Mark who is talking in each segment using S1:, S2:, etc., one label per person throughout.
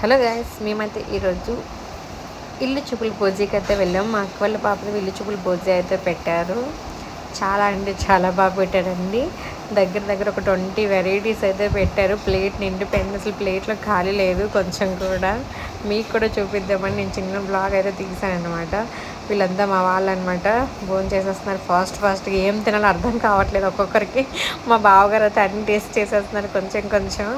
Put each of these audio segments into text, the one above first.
S1: Hello guys, మేమైతే ఈరోజు ఇల్లు చూపుల భోజీకి అయితే వెళ్ళాం. మా అక్క వాళ్ళ పాపది ఇల్లు చూపుల భోజీ అయితే పెట్టారు. చాలా అంటే చాలా బాగా పెట్టారండి. దగ్గర ఒక 20 వెరైటీస్ అయితే పెట్టారు. ప్లేట్ నిండిపోయింది, అసలు ప్లేట్లో ఖాళీ లేదు కొంచెం కూడా. మీకు కూడా చూపిద్దామని నేను చిన్న బ్లాగ్ అయితే తీసాను అనమాట. వీళ్ళంతా మా వాళ్ళు అనమాట. భోజనం చేసేస్తున్నారు ఫాస్ట్గా. ఏం తినాలో అర్థం కావట్లేదు ఒక్కొక్కరికి. మా బావగారు అయితే అన్ని టేస్ట్ చేసేస్తున్నారు కొంచెం.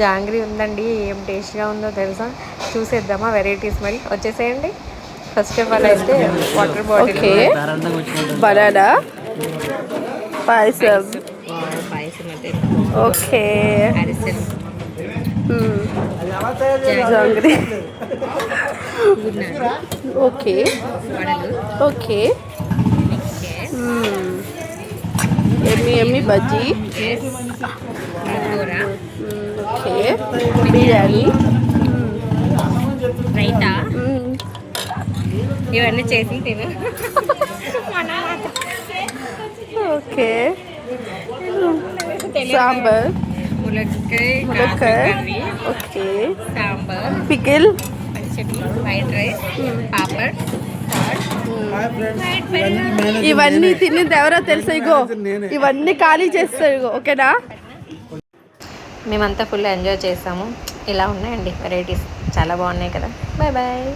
S1: జాంగ్రీ ఉందండి, ఏం టేస్ట్గా ఉందో తెలుసా. చూసేద్దామా వెరైటీస్, మరి వచ్చేసేయండి. ఫస్ట్ ఆఫ్ ఆల్ అయితే వాటర్ బాటిల్,
S2: బనానా పాయసం, ఓకే జాంగ్రీ, ఓకే ఓకే ఎమ్మి బజ్జీ, ఓకే బిర్యానీ,
S1: రైతా, ఇవన్నీ చేసి తిను.
S2: ఓకే సాంబార్, ములక్కాయ, okay
S1: sambar,
S2: pickle,
S1: white rice, papad.
S2: ఇవన్నీ తినేది ఎవరో తెలుసా? ఇగో ఇవన్నీ ఖాళీ చేస్తారు ఇగో, ఓకేనా?
S1: మేమంతా ఫుల్ ఎంజాయ్ చేసాము. ఇలా ఉన్నాయండి వెరైటీస్, చాలా బాగున్నాయి కదా. బాయ్.